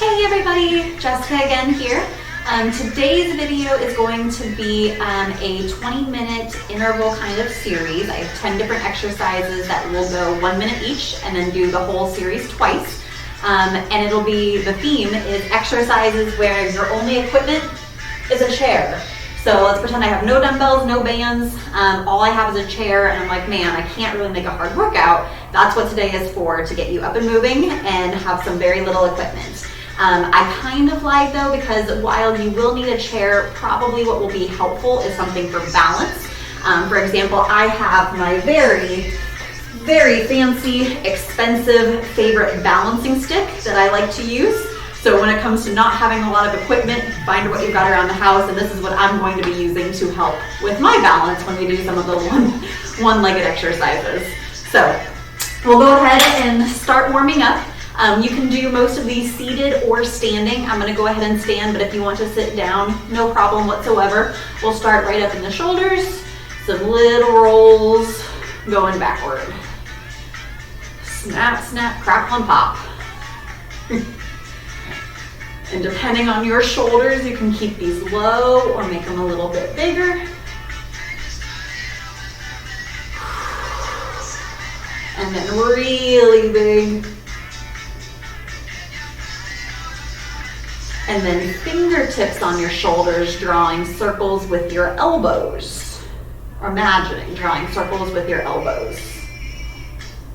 Hey everybody, Jessica again here. Today's video is going to be a 20-minute interval kind of series. I have 10 different exercises that will go 1 minute each and then do the whole series twice. And it'll be, the theme is exercises where your only equipment is a chair. So let's pretend I have no dumbbells, no bands, all I have is a chair, and I'm like, man, I can't really make a hard workout. That's what today is for, to get you up and moving and have some very little equipment. I kind of lied though, because while you will need a chair, probably what will be helpful is something for balance. For example, I have my very fancy, expensive favorite balancing stick that I like to use. So when it comes to not having a lot of equipment, find what you've got around the house, and this is what I'm going to be using to help with my balance when we do some of the one-legged exercises. So we'll go ahead and start warming up. You can do most of these seated or standing. I'm going to go ahead and stand, but if you want to sit down, no problem whatsoever. We'll start right up in the shoulders, some little rolls going backward. Snap, snap, crackle, and pop. And depending on your shoulders, you can keep these low or make them a little bit bigger. And then really big. And then fingertips on your shoulders, drawing circles with your elbows. Or imagining drawing circles with your elbows.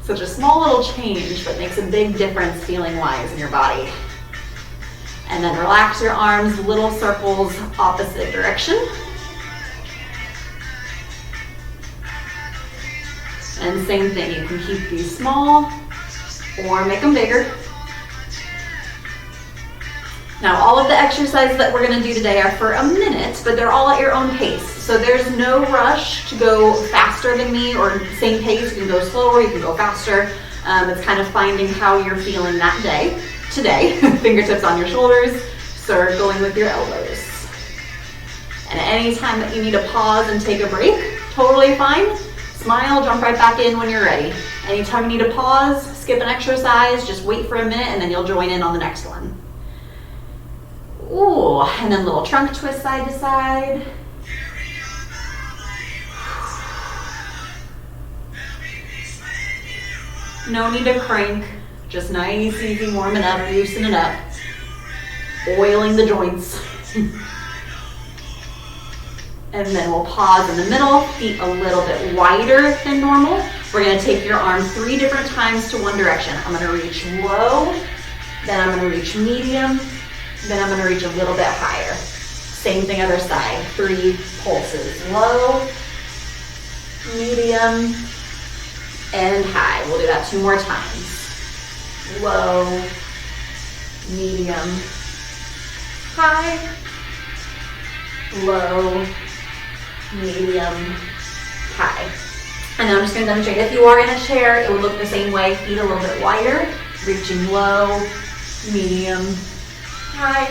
Such a small little change, but makes a big difference feeling-wise in your body. And then relax your arms, little circles, opposite direction. And same thing, you can keep these small or make them bigger. Now all of the exercises that we're gonna do today are for a minute, but they're all at your own pace. So there's no rush to go faster than me or same pace. You can go slower, you can go faster. It's kind of finding how you're feeling that day. Today, fingertips on your shoulders, circling with your elbows. And at any time that you need to pause and take a break, totally fine. Smile, jump right back in when you're ready. Anytime you need to pause, skip an exercise, just wait for a minute and then you'll join in on the next one. Ooh, and then little trunk twist side to side. No need to crank. Just nice, easy, warming up, loosening up, oiling the joints. And then we'll pause in the middle, feet a little bit wider than normal. We're gonna take your arm 3 different times to one direction. I'm gonna reach low, then I'm gonna reach medium, then I'm gonna reach a little bit higher. Same thing other side, 3 pulses. Low, medium, and high. We'll do that 2 more times. Low, medium, high, low, medium, high. And then I'm just going to demonstrate. If you are in a chair, it would look the same way. Feet a little bit wider, reaching low, medium, high,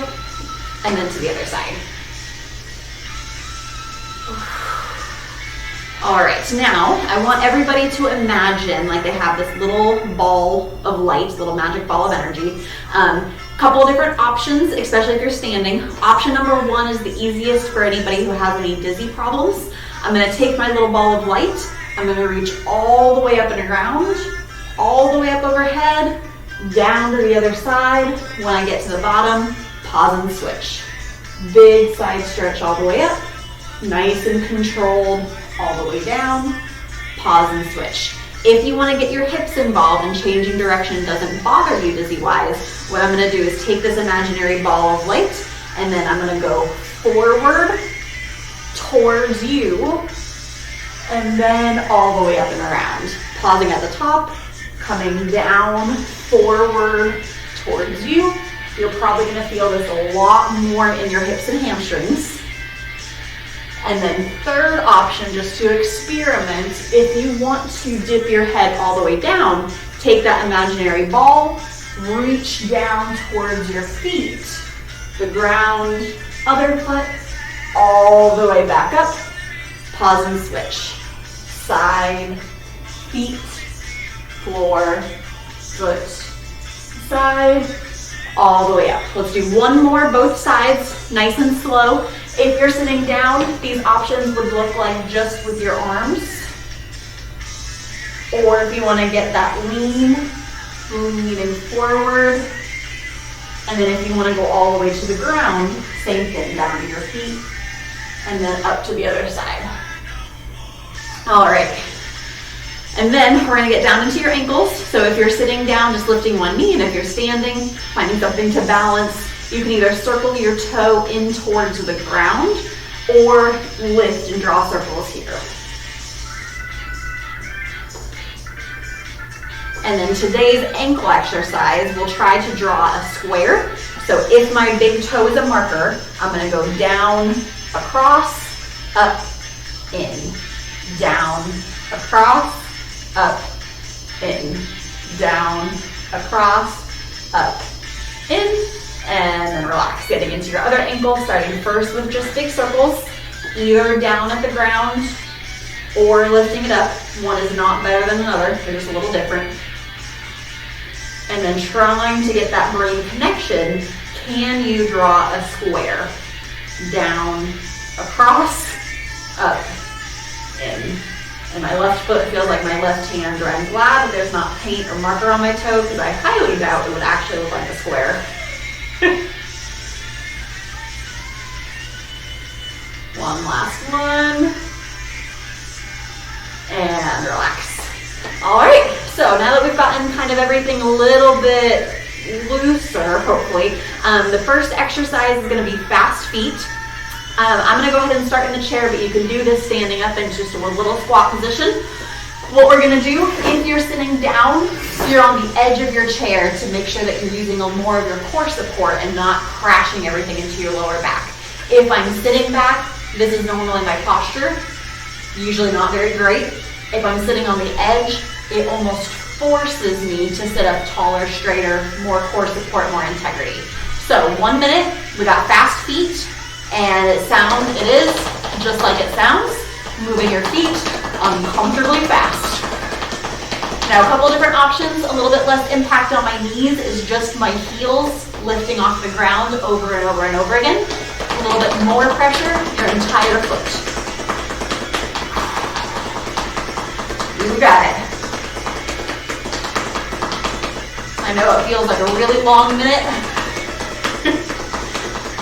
and then to the other side. All right, now I want everybody to imagine like they have this little ball of light, little magic ball of energy. Couple of different options, especially if you're standing. Option number 1 is the easiest for anybody who has any dizzy problems. I'm gonna take my little ball of light, I'm gonna reach all the way up and around, all the way up overhead, down to the other side. When I get to the bottom, pause and switch. Big side stretch all the way up, nice and controlled, all the way down, pause and switch. If you want to get your hips involved and changing direction doesn't bother you dizzy-wise, what I'm going to do is take this imaginary ball of light and then I'm going to go forward towards you and then all the way up and around. Pausing at the top, coming down, forward towards you. You're probably going to feel this a lot more in your hips and hamstrings. And then third option, just to experiment, if you want to dip your head all the way down, take that imaginary ball, reach down towards your feet, the ground, other foot, all the way back up, pause and switch. Side, feet, floor, foot, side, all the way up. Let's do one more, both sides, nice and slow. If you're sitting down, these options would look like just with your arms. Or if you want to get that leaning forward. And then if you want to go all the way to the ground, same thing, down to your feet, and then up to the other side. All right. And then we're gonna get down into your ankles. So if you're sitting down, just lifting one knee, and if you're standing, finding something to balance, you can either circle your toe in towards the ground or lift and draw circles here. And then today's ankle exercise, we'll try to draw a square. So if my big toe is a marker, I'm gonna go down, across, up, in, down, across, up, in, down, across, up, in, and then relax. Getting into your other ankle, starting first with just big circles, either down at the ground or lifting it up. One is not better than another, they're just a little different. And then trying to get that brain connection, can you draw a square? Down, across, up, in. And my left foot feels like my left hand, or I'm glad that there's not paint or marker on my toe, because I highly doubt it would actually look like a square. One last one. And relax. All right, so now that we've gotten kind of everything a little bit looser, hopefully, the first exercise is gonna be fast feet. I'm gonna go ahead and start in the chair, but you can do this standing up in just a little squat position. What we're gonna do, if you're sitting down, you're on the edge of your chair to make sure that you're using more of your core support and not crashing everything into your lower back. If I'm sitting back, this is normally my posture, usually not very great. If I'm sitting on the edge, it almost forces me to sit up taller, straighter, more core support, more integrity. So 1 minute, we got fast feet. And it is just like it sounds, moving your feet uncomfortably fast. Now a couple different options, a little bit less impact on my knees is just my heels lifting off the ground over and over and over again. A little bit more pressure, your entire foot. You got it. I know it feels like a really long minute.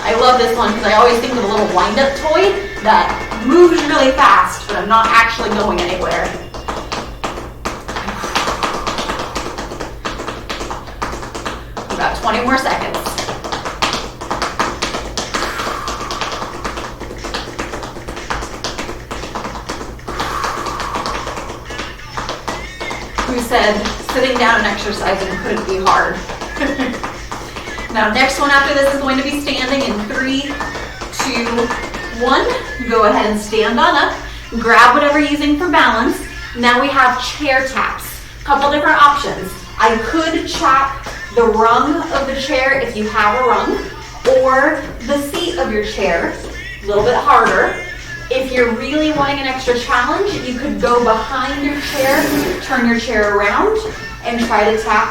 I love this one because I always think of a little wind-up toy that moves really fast, but I'm not actually going anywhere. About 20 more seconds. Who said sitting down and exercising couldn't be hard? Now, next one after this is going to be standing in 3, 2, 1. Go ahead and stand on up. Grab whatever you're using for balance. Now we have chair taps. Couple different options. I could chop the rung of the chair if you have a rung, or the seat of your chair, a little bit harder. If you're really wanting an extra challenge, you could go behind your chair, turn your chair around, and try to tap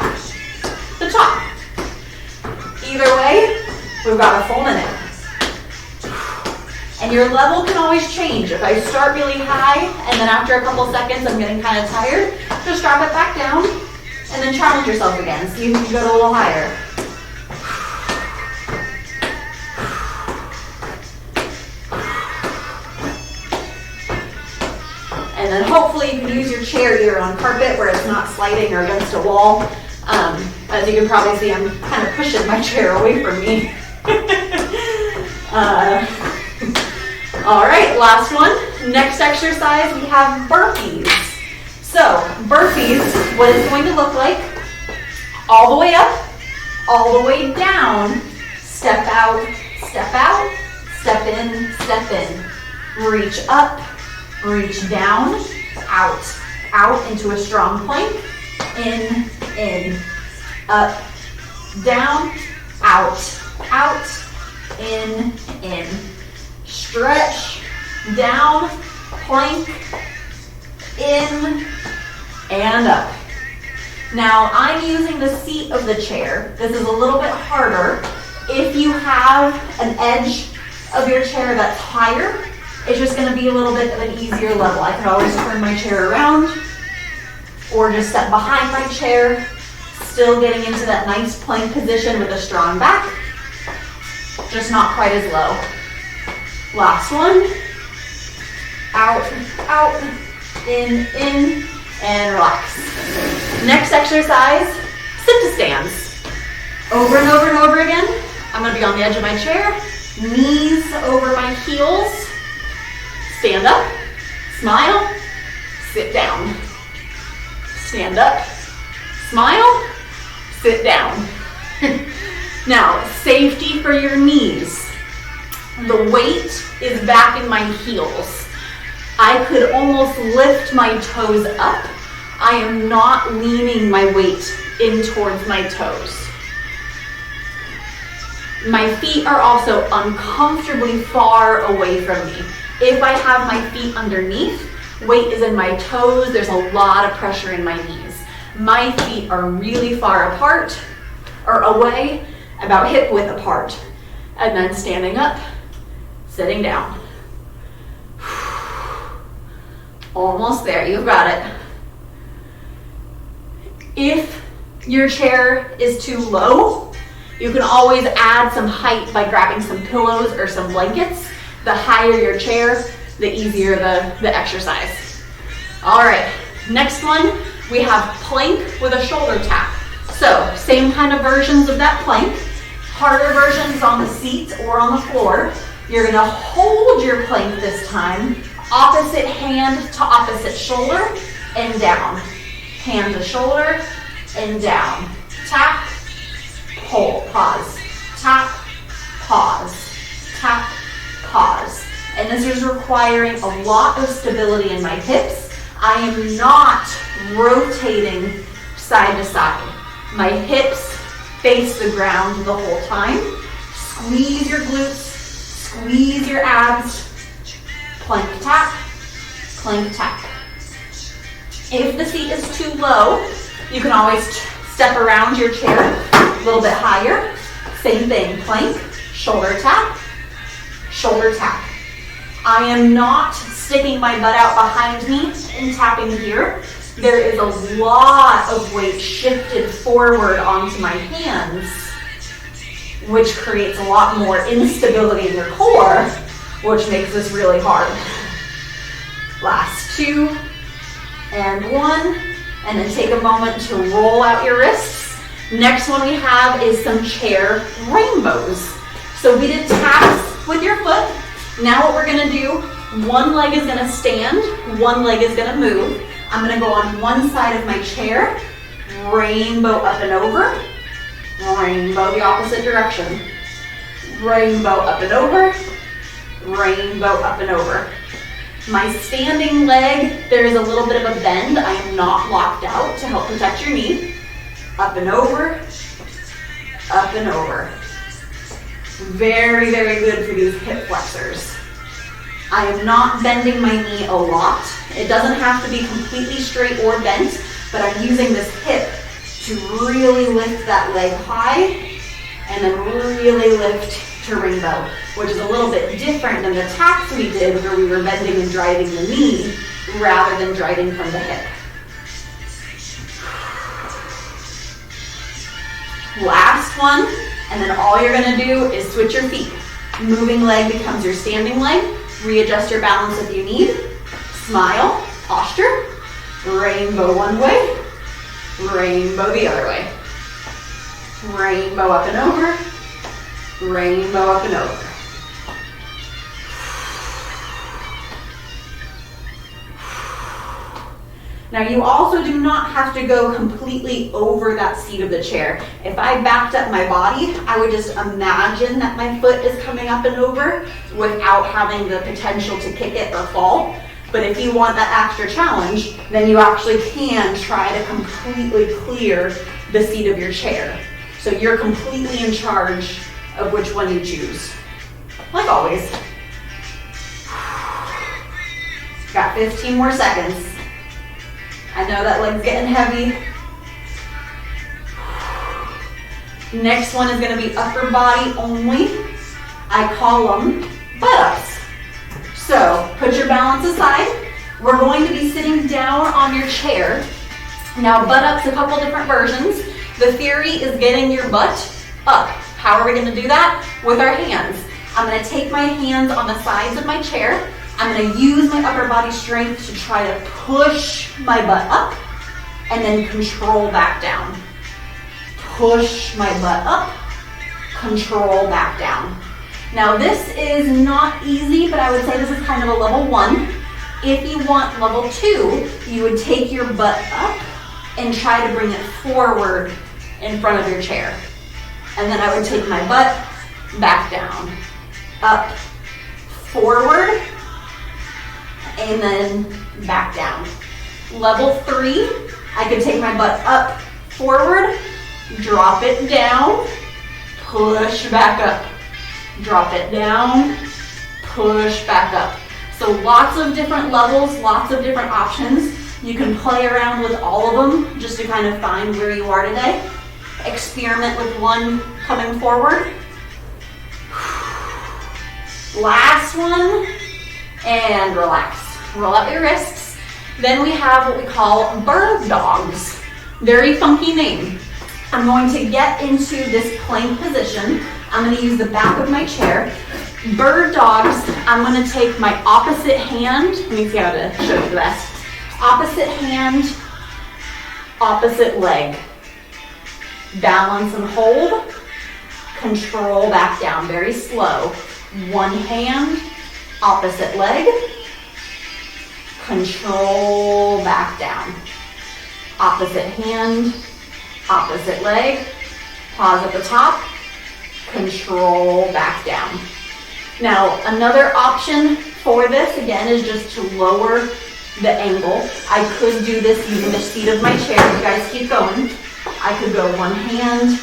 the top. Either way, we've got a full minute. And your level can always change. If I start really high, and then after a couple seconds I'm getting kind of tired, just drop it back down, and then challenge yourself again. See if you can go a little higher. And then hopefully you can use your chair either on carpet where it's not sliding or against a wall. As you can probably see, I'm kind of pushing my chair away from me. All right, last one. Next exercise, we have burpees. So burpees, what it's going to look like, all the way up, all the way down, step out, step out, step in, reach up, reach down, out into a strong plank, in, up, down, out, in, stretch, down, plank, in, and up. Now I'm using the seat of the chair. This is a little bit harder have an edge of your chair that's higher, it's just gonna be a little bit of an easier level. I can always turn my chair around or just step behind my chair, still getting into that nice plank position with a strong back, just not quite as low. Last one. Out, out, in, and relax. Next exercise, sit to stands. Over and over and over again. I'm gonna be on the edge of my chair, knees over my heels, stand up, smile, sit down. Stand up, smile, sit down. Now, safety for your knees. The weight is back in my heels. I could almost lift my toes up. I am not leaning my weight in towards my toes. My feet are also uncomfortably far away from me. If I have my feet underneath, weight is in my toes, there's a lot of pressure in my knees. My feet are really far apart, or away, about hip width apart. And then standing up, sitting down. Almost there, you've got it. If your chair is too low, you can always add some height by grabbing some pillows or some blankets. The higher your chair, the easier the exercise. All right, next one, we have plank with a shoulder tap. So, same kind of versions of that plank. Harder versions on the seat or on the floor. You're gonna hold your plank this time, opposite hand to opposite shoulder, and down. Hand to shoulder, and down. Tap, hold, pause. Tap, pause. Tap, pause. And this is requiring a lot of stability in my hips. I am not rotating side to side. My hips face the ground the whole time. Squeeze your glutes, squeeze your abs. Plank tap, plank tap. If the seat is too low, you can always step around your chair a little bit higher. Same thing, plank, shoulder tap, shoulder tap. I am not sticking my butt out behind me and tapping here. There is a lot of weight shifted forward onto my hands, which creates a lot more instability in your core, which makes this really hard. Last 2 and 1, and then take a moment to roll out your wrists. Next one we have is some chair rainbows. So we did taps with your foot. Now what we're gonna do, one leg is gonna stand, one leg is gonna move. I'm gonna go on one side of my chair, rainbow up and over, rainbow the opposite direction, rainbow up and over, rainbow up and over. My standing leg, there is a little bit of a bend. I am not locked out to help protect your knee. Up and over, up and over. Very, very good for these hip flexors. I am not bending my knee a lot. It doesn't have to be completely straight or bent, but I'm using this hip to really lift that leg high and then really lift to rainbow, which is a little bit different than the taps we did where we were bending and driving the knee rather than driving from the hip. Last one, and then all you're gonna do is switch your feet. Moving leg becomes your standing leg. Readjust your balance if you need. Smile, posture, rainbow one way, rainbow the other way. Rainbow up and over, rainbow up and over. Now you also do not have to go completely over that seat of the chair. If I backed up my body, I would just imagine that my foot is coming up and over without having the potential to kick it or fall. But if you want that extra challenge, then you actually can try to completely clear the seat of your chair. So you're completely in charge of which one you choose. Like always. Got 15 more seconds. I know that leg's getting heavy. Next one is gonna be upper body only. I call them butt-ups. So put your balance aside. We're going to be sitting down on your chair. Now butt-ups, a couple different versions. The theory is getting your butt up. How are we gonna do that? With our hands. I'm gonna take my hands on the sides of my chair. I'm gonna use my upper body strength to try to push my butt up and then control back down. Push my butt up, control back down. Now this is not easy, but I would say this is kind of a level 1. If you want level 2, you would take your butt up and try to bring it forward in front of your chair. And then I would take my butt back down, up, forward, and then back down. Level 3, I could take my butt up, forward, drop it down, push back up, drop it down, push back up. So lots of different levels, lots of different options. You can play around with all of them just to kind of find where you are today. Experiment with one coming forward. Last one, and relax. Roll out your wrists. Then we have what we call bird dogs. Very funky name. I'm going to get into this plank position. I'm going to use the back of my chair. Bird dogs, I'm going to take my opposite hand. Let me see how to show you the best. Opposite hand, opposite leg. Balance and hold. Control back down, very slow. One hand, opposite leg. Control back down. Opposite hand, opposite leg. Pause at the top. Control back down. Now, another option for this, again, is just to lower the angle. I could do this using the seat of my chair. You guys keep going. I could go one hand,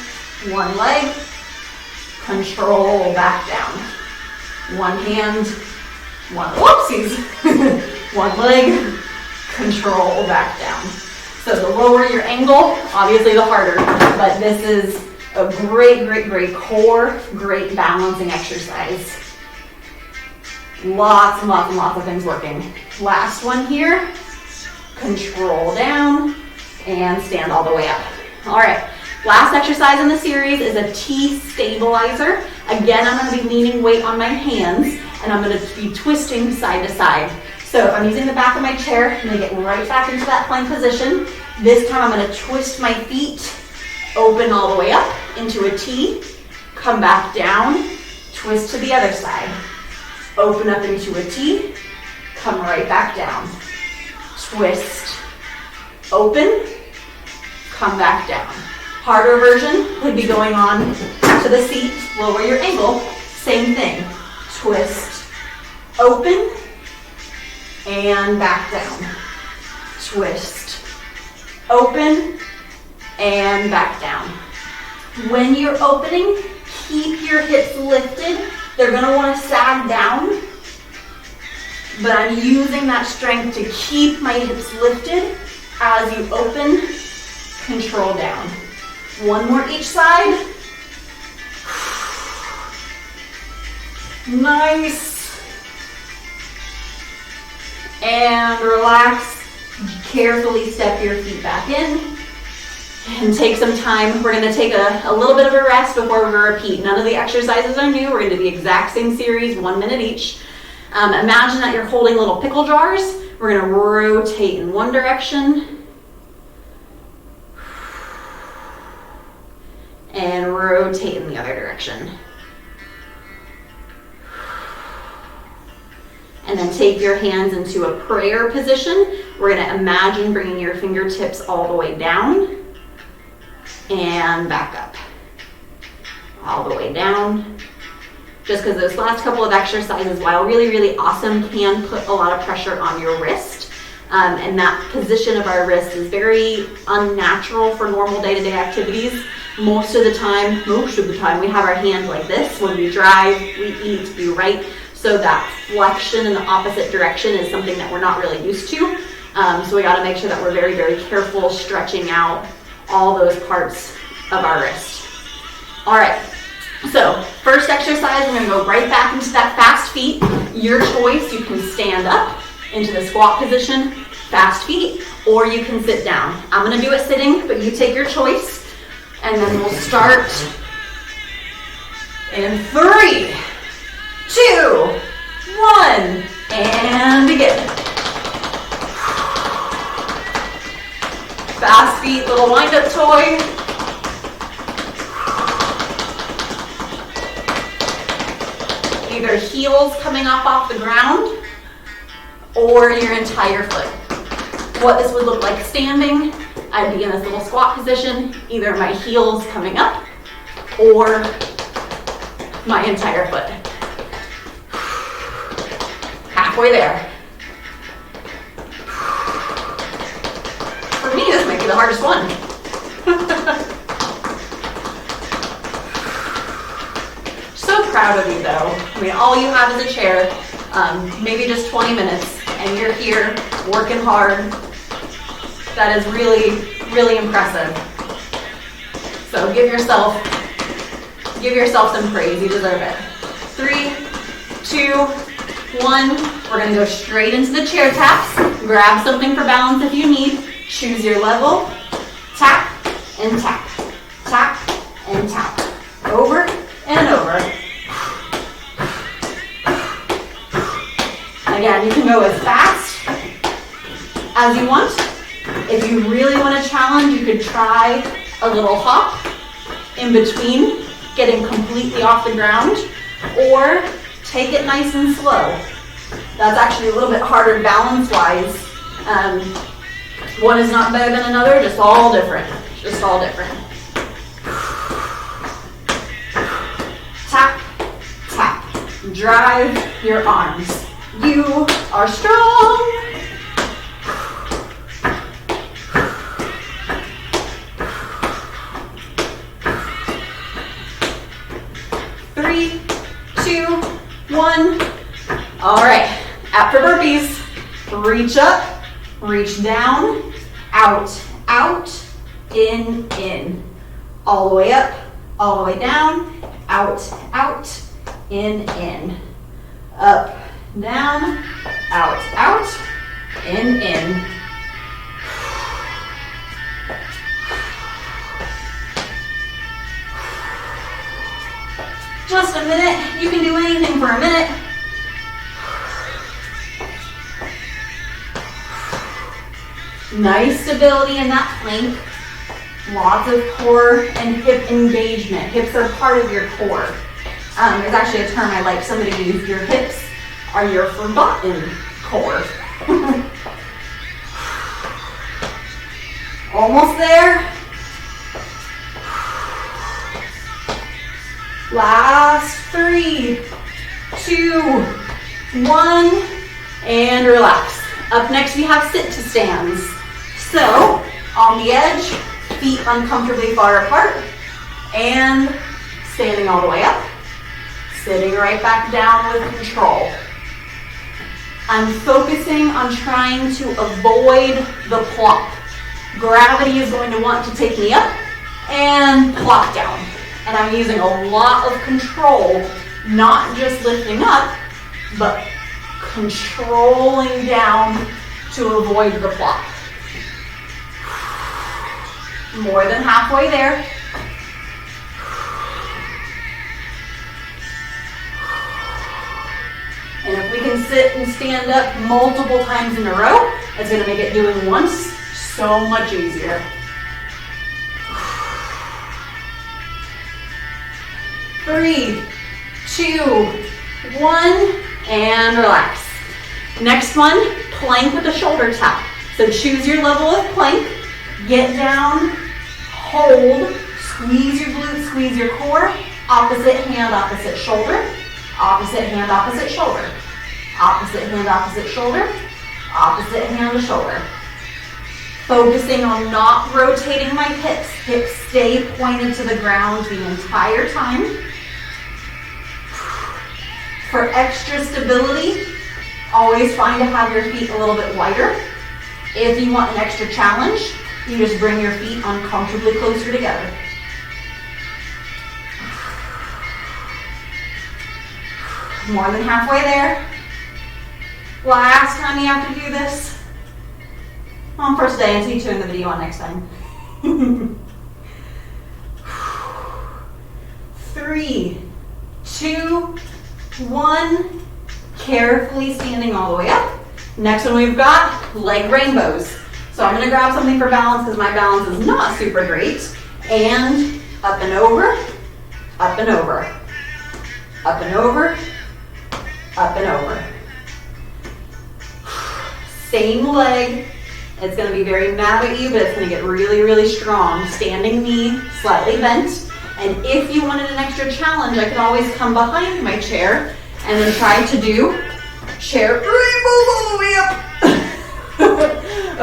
one leg, control back down. One hand, whoopsies. One leg, control back down. So the lower your angle, obviously the harder, but this is a great, great, great core, great balancing exercise. Lots and lots and lots of things working. Last one here, control down and stand all the way up. All right, last exercise in the series is a T stabilizer. Again, I'm gonna be leaning weight on my hands and I'm gonna be twisting side to side. So if I'm using the back of my chair, I'm gonna get right back into that plank position. This time I'm gonna twist my feet, open all the way up into a T, come back down, twist to the other side. Open up into a T, come right back down. Twist, open, come back down. Harder version would be going on to the seat, lower your angle, same thing. Twist, open, and back down. Twist, open, and back down. When you're opening, keep your hips lifted. They're gonna wanna sag down, but I'm using that strength to keep my hips lifted as you open, control down. One more each side. Nice. And relax. Carefully step your feet back in. And take some time. We're going to take a little bit of a rest before we repeat. None of the exercises are new. We're going to do the exact same series, 1 minute each. Imagine that you're holding little pickle jars. We're going to rotate in one direction. And rotate in the other direction. And then take your hands into a prayer position. We're going to imagine bringing your fingertips all the way down. And back up, all the way down. Just because those last couple of exercises, while really, really awesome, can put a lot of pressure on your wrist. And that position of our wrist is very unnatural for normal day-to-day activities. Most of the time, we have our hand like this. When we drive, we eat, we write. So that flexion in the opposite direction is something that we're not really used to. So we got to make sure that we're very, very careful stretching out all those parts of our wrist. All right, so first exercise, we're gonna go right back into that fast feet. Your choice, you can stand up into the squat position, fast feet, or you can sit down. I'm gonna do it sitting, but you take your choice. And then we'll start in 3, 2, 1, and begin. Fast feet, little wind-up toy. Either heels coming up off the ground or your entire foot. What this would look like standing, I'd be in this little squat position, either my heels coming up or my entire foot. Halfway there. For me, this might be the hardest one. So proud of you though. I mean, all you have is a chair, maybe just 20 minutes, and you're here working hard. That is really, really impressive. So give yourself some praise. You deserve it. 3, 2, 1. We're gonna go straight into the chair taps. Grab something for balance if you need. Choose your level. Tap and tap. Tap and tap. Over and over. Again, you can go as fast as you want. If you really want to challenge, you could try a little hop in between, getting completely off the ground, or take it nice and slow. That's actually a little bit harder balance-wise. One is not better than another, just all different. Just all different. Tap, tap. Drive your arms. You are strong. 3, 2, 1. All right, up for burpees. Reach up, reach down, out, out, in. All the way up, all the way down, out, out, in. Up, down, out, in. Just a minute. You can do anything for a minute. Nice stability in that plank. Lots of core and hip engagement. Hips are part of your core. There's actually a term I like somebody to use. Your hips are your forgotten core. Almost there. Last 3, 2, 1, and relax. Up next we have sit to stands. So, on the edge, feet uncomfortably far apart, and standing all the way up, sitting right back down with control. I'm focusing on trying to avoid the plop. Gravity is going to want to take me up and plop down. And I'm using a lot of control, not just lifting up, but controlling down to avoid the plop. More than halfway there. And if we can sit and stand up multiple times in a row, it's going to make it doing once so much easier. 3, 2, 1, and relax. Next one, plank with a shoulder tap. So choose your level of plank, get down, hold, squeeze your glutes, squeeze your core, opposite hand, opposite shoulder, opposite hand, opposite shoulder, opposite hand, opposite shoulder, opposite hand to shoulder. Focusing on not rotating my hips. Hips stay pointed to the ground the entire time. For extra stability, always find to have your feet a little bit wider. If you want an extra challenge, you just bring your feet uncomfortably closer together. More than halfway there. Last time you have to do this. On first day, and see you turn the video on next time. 3, 2, 1. Carefully standing all the way up. Next one we've got leg rainbows. So I'm gonna grab something for balance because my balance is not super great. And up and over, up and over, up and over, up and over. Same leg. It's gonna be very mad at you, but it's gonna get really, really strong. Standing knee, slightly bent. And if you wanted an extra challenge, I could always come behind my chair and then try to do chair rainbows all the way up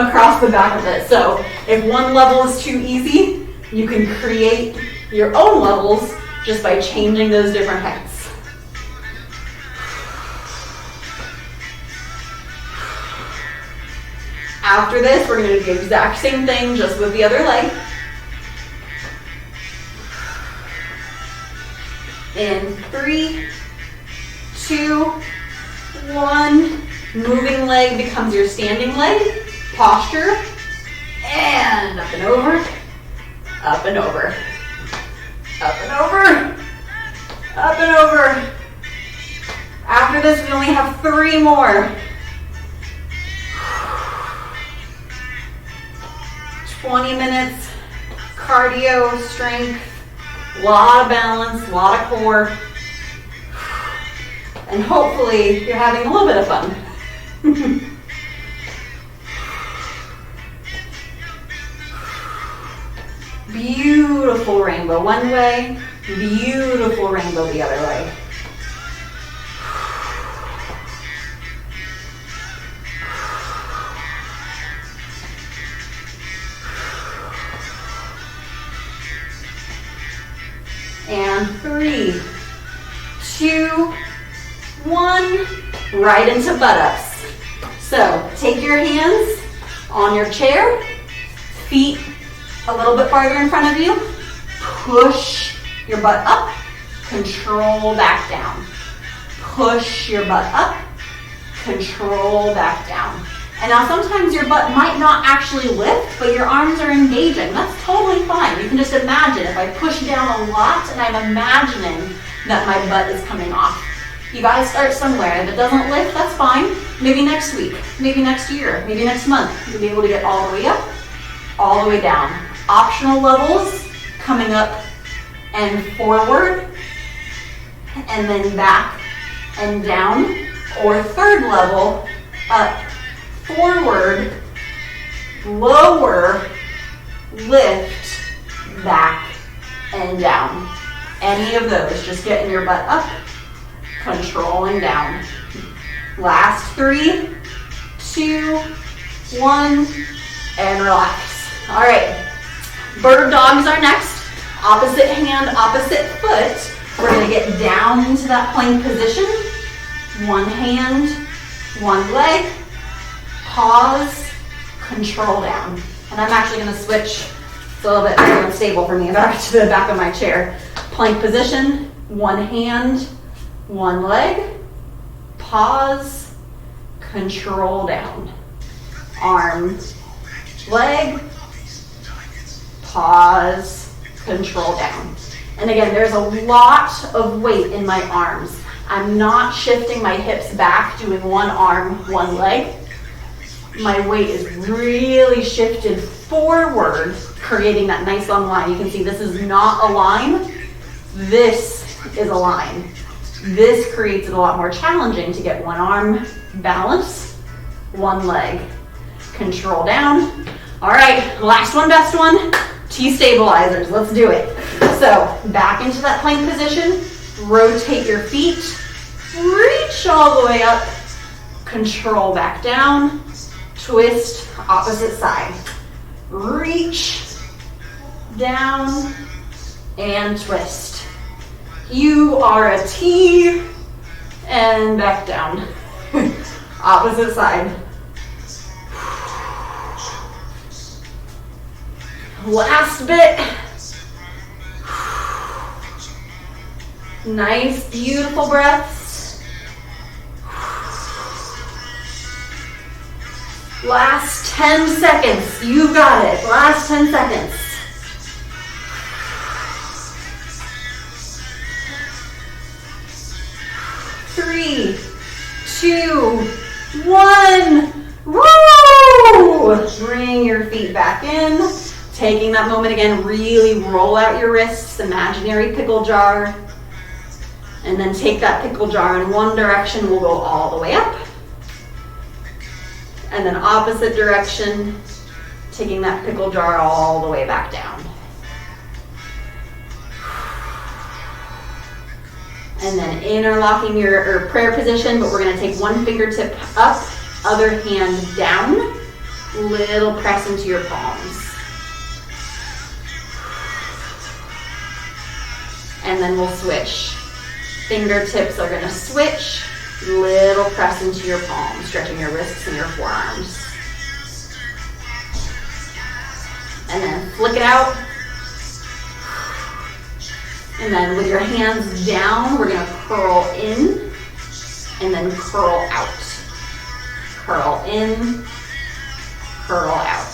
across the back of it. So if one level is too easy, you can create your own levels just by changing those different heights. After this, we're going to do the exact same thing just with the other leg. In 3, 2, 1. Moving leg becomes your standing leg. Posture. And up and over. Up and over. Up and over. Up and over. After this, we only have 3 more. 20 minutes, cardio, strength, a lot of balance, a lot of core, and hopefully you're having a little bit of fun. Beautiful rainbow one way, beautiful rainbow the other way. And 3, 2, 1, right into butt-ups. So take your hands on your chair, feet a little bit farther in front of you, push your butt up, control back down. Push your butt up, control back down. And now sometimes your butt might not actually lift, but your arms are engaging. That's totally fine. You can just imagine if I push down a lot and I'm imagining that my butt is coming off. You gotta start somewhere. If it doesn't lift, that's fine. Maybe next week, maybe next year, maybe next month, you'll be able to get all the way up, all the way down. Optional levels, coming up and forward, and then back and down, or third level, up, forward, lower, lift, back, and down. Any of those, just getting your butt up, controlling down. Last 3, 2, 1, and relax. All right, bird dogs are next. Opposite hand, opposite foot. We're gonna get down into that plank position. One hand, one leg. Pause, control down. And I'm actually gonna switch, it's a little bit more unstable for me, back to the back of my chair. Plank position, one hand, one leg. Pause, control down. Arm, leg, pause, control down. And again, there's a lot of weight in my arms. I'm not shifting my hips back, doing one arm, one leg. My weight is really shifted forward, creating that nice long line. You can see this is not a line. This is a line. This creates it a lot more challenging to get one arm balance, one leg, control down. All right, last one, best one, T-stabilizers. Let's do it. So back into that plank position, rotate your feet, reach all the way up, control back down, twist opposite side. Reach down and twist. You are a T and back down. Opposite side. Last bit. Nice, beautiful breaths. Last 10 seconds. You got it. Last 10 seconds. 3, 2, 1. Woo! Bring your feet back in. Taking that moment again, really roll out your wrists, imaginary pickle jar. And then take that pickle jar in one direction, we'll go all the way up. And then opposite direction, taking that pickle jar all the way back down. And then interlocking your prayer position, but we're gonna take one fingertip up, other hand down, little press into your palms. And then we'll switch. Fingertips are gonna switch, little press into your palms, stretching your wrists and your forearms. And then flick it out. And then with your hands down, we're gonna curl in and then curl out. Curl in, curl out.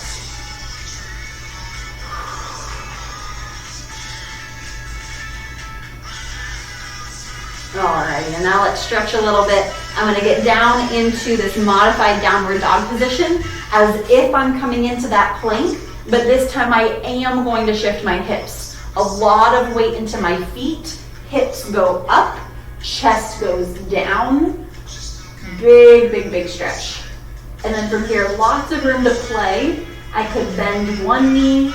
Alrighty, and now let's stretch a little bit. I'm gonna get down into this modified downward dog position as if I'm coming into that plank, but this time I am going to shift my hips. A lot of weight into my feet, hips go up, chest goes down. Big, big, big stretch. And then from here, lots of room to play. I could bend one knee,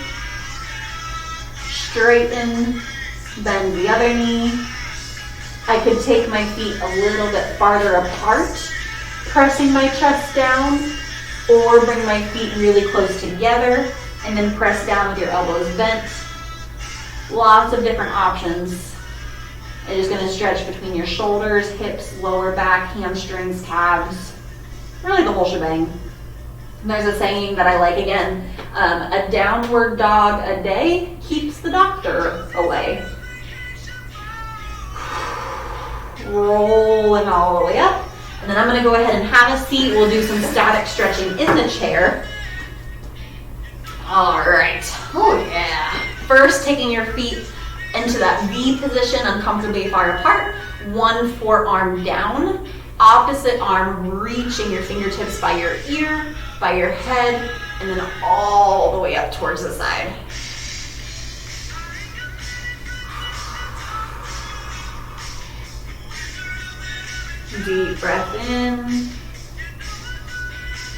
straighten, bend the other knee. I could take my feet a little bit farther apart, pressing my chest down, or bring my feet really close together and then press down with your elbows bent. Lots of different options. You're just gonna stretch between your shoulders, hips, lower back, hamstrings, calves, really the whole shebang. And there's a saying that I like again, a downward dog a day keeps the doctor away. Rolling all the way up. And then I'm gonna go ahead and have a seat. We'll do some static stretching in the chair. All right, oh yeah. First, taking your feet into that V position, uncomfortably far apart. One forearm down, opposite arm reaching your fingertips by your ear, by your head, and then all the way up towards the side. Deep breath in,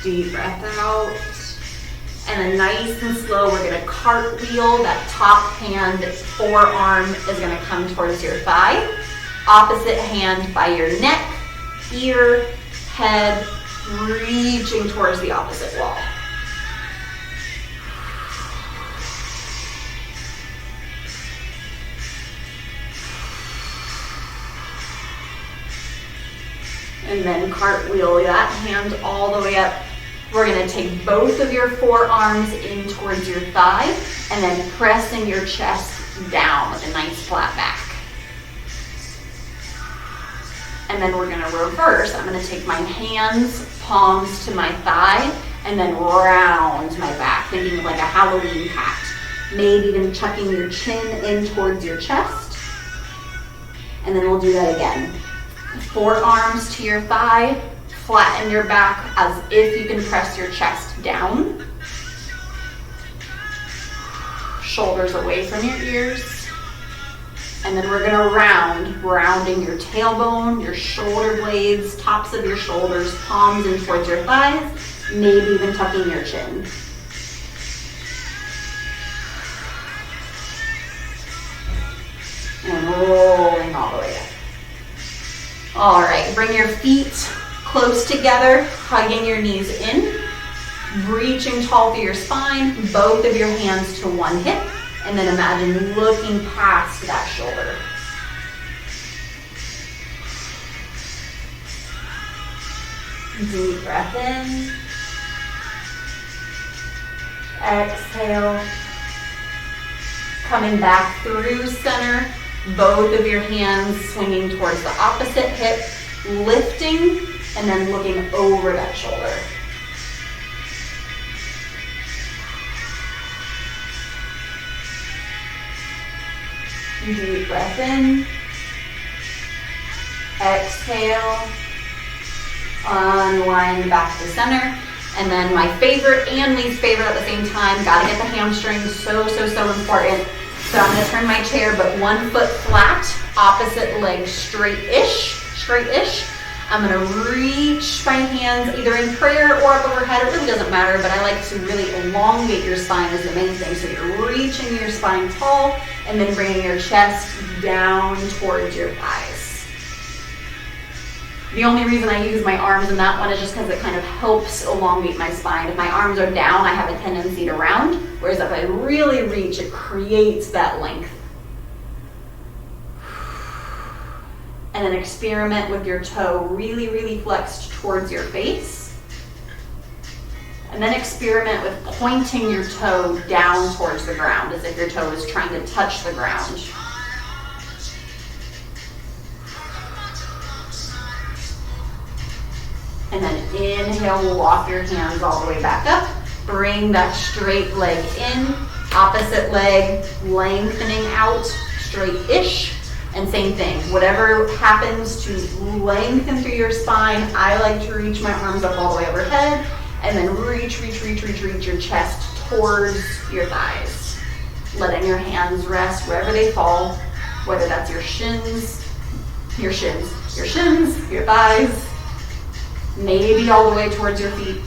deep breath out. And then nice and slow, we're gonna cartwheel. That top hand, forearm is gonna come towards your thigh. Opposite hand by your neck, ear, head, reaching towards the opposite wall. And then cartwheel that hand all the way up. We're gonna take both of your forearms in towards your thigh and then pressing your chest down with a nice flat back. And then we're gonna reverse. I'm gonna take my hands, palms to my thigh, and then round my back, thinking of like a Halloween cat. Maybe even chucking your chin in towards your chest. And then we'll do that again. Forearms to your thigh, flatten your back as if you can press your chest down. Shoulders away from your ears. And then we're gonna rounding your tailbone, your shoulder blades, tops of your shoulders, palms in towards your thighs, maybe even tucking your chin. And rolling all the way up. All right, bring your feet close together, hugging your knees in, reaching tall through your spine, both of your hands to one hip, and then imagine looking past that shoulder. Deep breath in. Exhale. Coming back through center, both of your hands swinging towards the opposite hip, lifting, and then looking over that shoulder. Deep breath in. Exhale. Unwind back to center. And then my favorite and least favorite at the same time, gotta get the hamstrings, so important. So I'm gonna turn my chair, but one foot flat, opposite leg straight-ish. I'm gonna reach my hands either in prayer or up overhead, it really doesn't matter, but I like to really elongate your spine is the main thing. So you're reaching your spine tall and then bringing your chest down towards your thighs. The only reason I use my arms in that one is just because it kind of helps elongate my spine. If my arms are down, I have a tendency to round, whereas if I really reach, it creates that length. And then experiment with your toe really flexed towards your face. And then experiment with pointing your toe down towards the ground, as if your toe is trying to touch the ground. And then inhale, we'll walk your hands all the way back up. Bring that straight leg in, opposite leg lengthening out, straight-ish. And same thing, whatever happens to lengthen through your spine, I like to reach my arms up all the way overhead, and then reach your chest towards your thighs. Letting your hands rest wherever they fall, whether that's your thighs, maybe all the way towards your feet.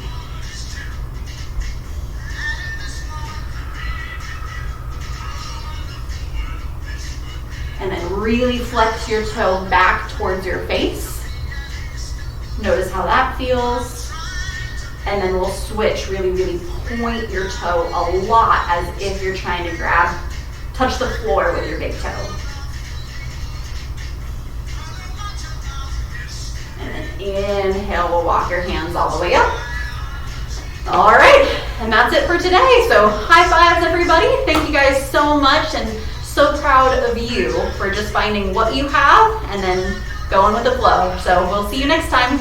And then really flex your toe back towards your face. Notice how that feels. And then we'll switch, really point your toe a lot as if you're trying to touch the floor with your big toe. And then inhale, we'll walk your hands all the way up. All right, and that's it for today. So high fives, everybody. Thank you guys so much, and so proud of you for just finding what you have and then going with the flow. So we'll see you next time.